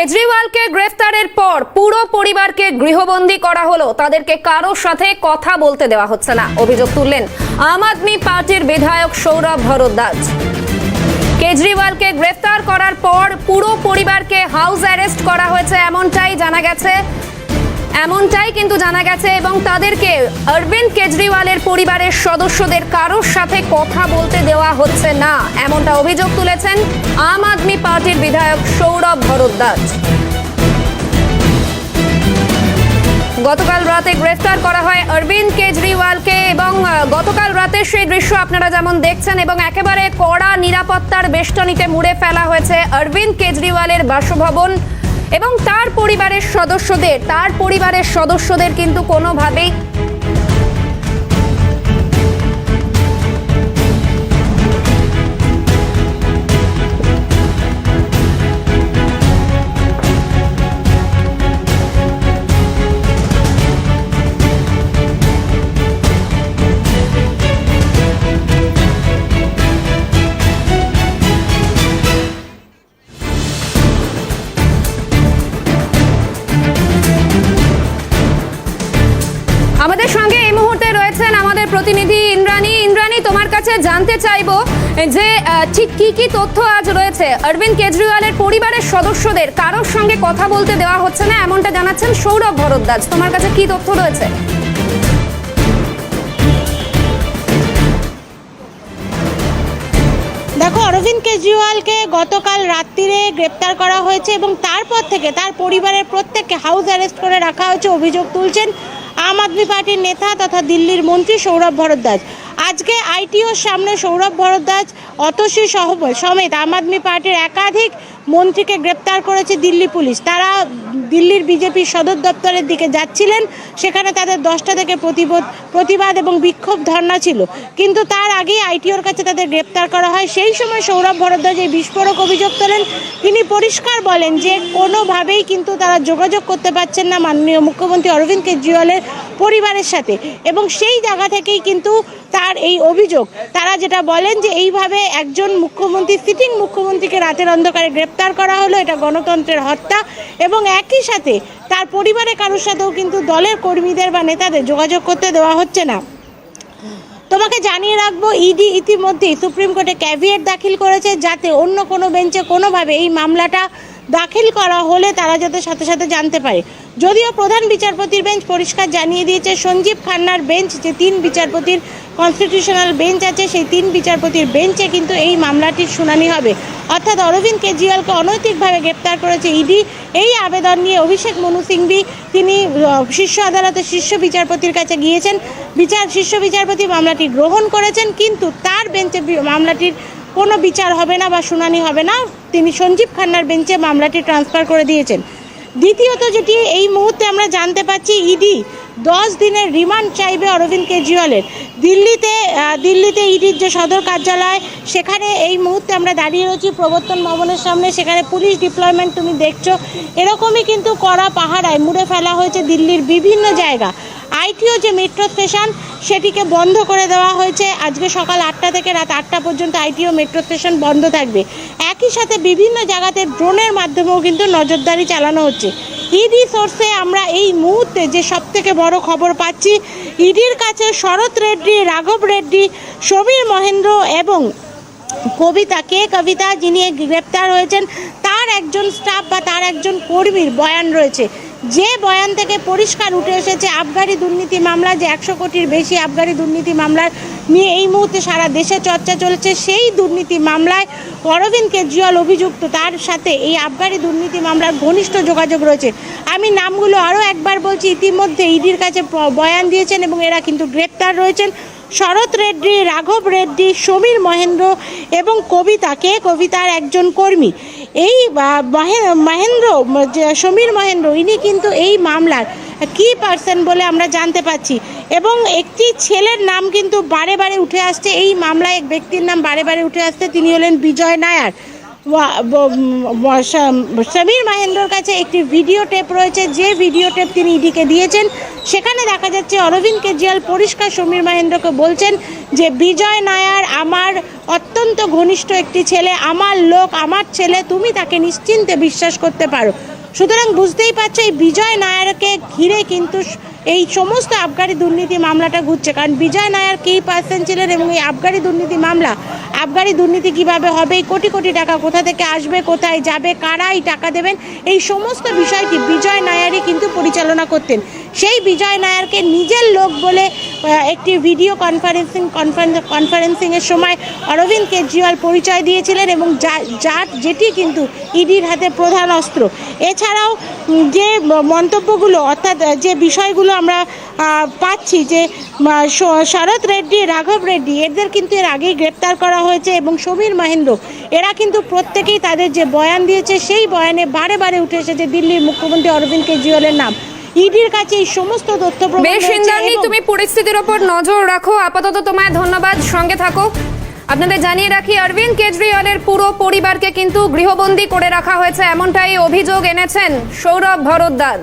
কেজরিওয়ালকে গ্রেফতারের পর পুরো পরিবারকে গৃহবন্দী করা হলো, তাদেরকে কারোর সাথে কথা বলতে দেওয়া হচ্ছে না, অভিযোগ তুললেন আম আদমি পার্টির বিধায়ক সৌরভ ভরদ্বাজ। কেজরিওয়ালকে গ্রেফতার করার পর পুরো পরিবারকে হাউস অ্যারেস্ট করা হয়েছে এমনটাই কিন্তু জানা গেছে এবং তাদেরকে অরবিন্দ কেজরিওয়ালের পরিবারের সদস্যদের কারোর সাথে কথা বলতে দেওয়া হচ্ছে না, এমনটা অভিযোগ তুলেছেন আম আদমি পার্টির বিধায়ক সৌরভ ভরদ্বাজ। গতকাল রাতে গ্রেফতার করা হয় অরবিন্দ কেজরিওয়ালকে এবং গতকাল রাতে সেই দৃশ্য আপনারা যেমন দেখছেন এবং একেবারে কড়া নিরাপত্তার বেষ্টনীতে মুড়ে ফেলা হয়েছে অরবিন্দ কেজরিওয়ালের বাসভবন এবং তার পরিবারের সদস্যদের কিন্তু কোনোভাবেই আমাদের সঙ্গে এই মুহূর্তে রয়েছেন আমাদের প্রতিনিধি ইন্দ্রাণী, তোমার কাছে জানতে চাইবো যে ঠিক কি তথ্য আজ রয়েছে। অরবিন্দ কেজরিওয়ালের পরিবারের সদস্যদের কারোর সঙ্গে কথা বলতে দেওয়া হচ্ছে না, এমনটা জানাচ্ছেন সৌরভ ভরদ্বাজ। তোমার কাছে কি তথ্য রয়েছে? দেখো, অরবিন্দ কেজরিওয়ালকে গতকাল রাত্রিরে গ্রেপ্তার করা হয়েছে এবং তারপর থেকে তার পরিবারের প্রত্যেককে হাউস অ্যারেস্ট করে রাখা হয়েছে, অভিযোগ তুলছেন আম আদমি পার্টির নেতা তথা দিল্লির মন্ত্রী সৌরভ ভরদ্বাজ। আজকে আইটিওর সামনে সৌরভ ভরদ্বাজ অতসী সমেত আম আদমি পার্টির একাধিক মন্ত্রীকে গ্রেপ্তার করেছে দিল্লি পুলিশ। তারা দিল্লির বিজেপির সদর দপ্তরের দিকে যাচ্ছিলেন, সেখানে তাদের 10টা থেকে প্রতিবাদ এবং বিক্ষোভ ধর্ণা ছিল, কিন্তু তার আগেই আইটিওর কাছে তাদের গ্রেপ্তার করা হয়। সেই সময় সৌরভ ভরদ্বাজ এই বিস্ফোরক অভিযোগ তোলেন। তিনি পরিষ্কার বলেন যে কোনোভাবেই কিন্তু তারা যোগাযোগ করতে পারছেন না মাননীয় মুখ্যমন্ত্রী অরবিন্দ কেজরিওয়ালের পরিবারের সাথে এবং সেই জায়গা থেকেই কিন্তু তার এই অভিযোগ। তারা যেটা বলেন যে এইভাবে একজন মুখ্যমন্ত্রী, সিটিং মুখ্যমন্ত্রীকে রাতের অন্ধকারে গ্রেপ্তার করা হলো, এটা গণতন্ত্রের হত্যা এবং একই সাথে তার পরিবারের কারোর সাথেও কিন্তু দলের কর্মীদের বা নেতাদের যোগাযোগ করতে দেওয়া হচ্ছে না। তোমাকে জানিয়ে রাখবো, ইডি ইতিমধ্যেই সুপ্রিম কোর্টে ক্যাভিয়েট দাখিল করেছে যাতে অন্য কোনো বেঞ্চে কোনোভাবে এই মামলাটা দাখিল করা হলে তারা যাতে সাথে সাথে জানতে পারে। যদিও প্রধান বিচারপতির বেঞ্চ পরিষ্কার জানিয়ে দিয়েছে সঞ্জীব খান্নার বেঞ্চ, যে 3 বিচারপতির কনস্টিটিউশনাল বেঞ্চ আছে, সেই 3 বিচারপতির বেঞ্চে কিন্তু এই মামলাটির শুনানি হবে। অর্থাৎ অরবিন্দ কেজরিওয়ালকে অনৈতিকভাবে গ্রেপ্তার করেছে ইডি। এই আবেদন নিয়ে অভিষেক মনু সিংভি তিনি শীর্ষ আদালতের শীর্ষ বিচারপতির কাছে গিয়েছেন। শীর্ষ বিচারপতি মামলাটি গ্রহণ করেছেন, কিন্তু তার বেঞ্চে মামলাটির কোনো বিচার হবে না বা শুনানি হবে না। তিনি সঞ্জীব খান্নার বেঞ্চে মামলাটি ট্রান্সফার করে দিয়েছেন। দ্বিতীয়ত যেটি এই মুহূর্তে আমরা জানতে পাচ্ছি, ইডি 10 দিনের রিমান্ড চাইবে অরবিন্দ কেজরিওয়ালের। দিল্লিতে ইডির যে সদর কার্যালয়, সেখানে এই মুহূর্তে আমরা দাঁড়িয়ে রয়েছি প্রবর্তন ভবনের সামনে। সেখানে পুলিশ ডিপ্লয়মেন্ট তুমি দেখছো, এরকমই কিন্তু কড়া পাহারায় মুড়ে ফেলা হয়েছে দিল্লির বিভিন্ন জায়গা। আইটিও যে মেট্রো স্টেশন, সেটিকে বন্ধ করে দেওয়া হয়েছে। আজকে সকাল 8টা থেকে রাত 8টা পর্যন্ত আইটিও মেট্রো স্টেশন বন্ধ থাকবে। একই সাথে বিভিন্ন জায়গাতে ড্রোনের মাধ্যমেও কিন্তু নজরদারি চালানো হচ্ছে। ইডি সোর্সে আমরা এই মুহূর্তে যে সবথেকে বড় খবর পাচ্ছি, ইডির কাছে শরৎ রেড্ডি, রাঘব রেড্ডি, সমীর মহেন্দ্র এবং কবিতা যিনি গ্রেপ্তার হয়েছেন, তার একজন স্টাফ বা তার একজন কর্মীর বয়ান রয়েছে। যে বয়ান থেকে পরিষ্কার উঠে এসেছে আবগারি দুর্নীতি মামলা, যে 100 কোটির বেশি আবগারি দুর্নীতি মামলার নিয়ে এই মুহূর্তে সারা দেশে চর্চা চলছে। সেই দুর্নীতি মামলায় অরবিন্দ কেজরিওয়াল অভিযুক্ত, তার সাথে এই আবগারি দুর্নীতি মামলার ঘনিষ্ঠ যোগাযোগ রয়েছে। আমি নামগুলো আরও একবার বলছি, ইতিমধ্যে ইডির কাছে বয়ান দিয়েছেন এবং এরা কিন্তু গ্রেপ্তার রয়েছেন। শরৎ রেড্ডি, রাঘব রেড্ডি, সমীর মহেন্দ্র এবং কবিতার একজন কর্মী। এই সমীর মহেন্দ্র ইনি কিন্তু এই মামলার কি পার্সন বলে আমরা জানতে পাচ্ছি এবং একটি ছেলের নাম কিন্তু বারে বারে উঠে আসছে। এই মামলায় এক ব্যক্তির নাম বারে বারে উঠে আসছে, তিনি হলেন বিজয় নায়ার। সমীর মহেন্দ্রর কাছে একটি ভিডিও টেপ রয়েছে, যে ভিডিও টেপ তিনি ইডিকে দিয়েছেন সেখানে দেখা যাচ্ছে অরবিন্দ কেজরিওয়াল পরিষ্কার সমীর মহেন্দ্রকে বলছেন যে বিজয় নায়ার আমার অত্যন্ত ঘনিষ্ঠ একটি ছেলে, আমার লোক, আমার ছেলে, তুমি তাকে নিশ্চিন্তে বিশ্বাস করতে পারো। সুতরাং বুঝতেই পারছো এই বিজয় নায়ারকে ঘিরে কিন্তু এই সমস্ত আবগারি দুর্নীতি মামলাটা ঘুরছে, কারণ বিজয় নায়ার কি পার্সন ছিলেন এবং এই আবগারি দুর্নীতি মামলা, আবগারি দুর্নীতি কিভাবে হবে, এই কোটি কোটি টাকা কোথা থেকে আসবে, কোথায় যাবে, কারা এই টাকা দেবেন, এই সমস্ত বিষয়টি বিজয় নায়ারই কিন্তু পরিচালনা করতেন। সেই বিজয় নায়ারকে নিজের লোক বলে একটি ভিডিও কনফারেন্সিংয়ের সময় অরবিন্দ কেজরিওয়াল পরিচয় দিয়েছিলেন এবং যেটি কিন্তু ইডির হাতে প্রধান অস্ত্র। এছাড়াও যে মন্তব্যগুলো অর্থাৎ যে বিষয়গুলো আমরা পাচ্ছি যে শরৎ রেড্ডি, রাঘব রেড্ডি এদের কিন্তু এর আগেই গ্রেপ্তার করা হয়েছে এবং সমীর মহেন্দ্র এরা কিন্তু প্রত্যেকেই তাদের যে বয়ান দিয়েছে সেই বয়ানে বারে বারে উঠে এসেছে দিল্লির মুখ্যমন্ত্রী অরবিন্দ কেজরিওয়ালের নাম। ইডির কাছে এই সমস্ত তথ্য বেশ ইন্দ্রাণী, তুমি পরিস্থিতির ওপর নজর রাখো, আপাতত তোমায় ধন্যবাদ, সঙ্গে থাকো। আপনাদের জানিয়ে রাখি অরবিন্দ কেজরিওয়ালের পুরো পরিবারকে কিন্তু গৃহবন্দী করে রাখা হয়েছে, এমনটাই অভিযোগ এনেছেন সৌরভ ভরদ্বাজ।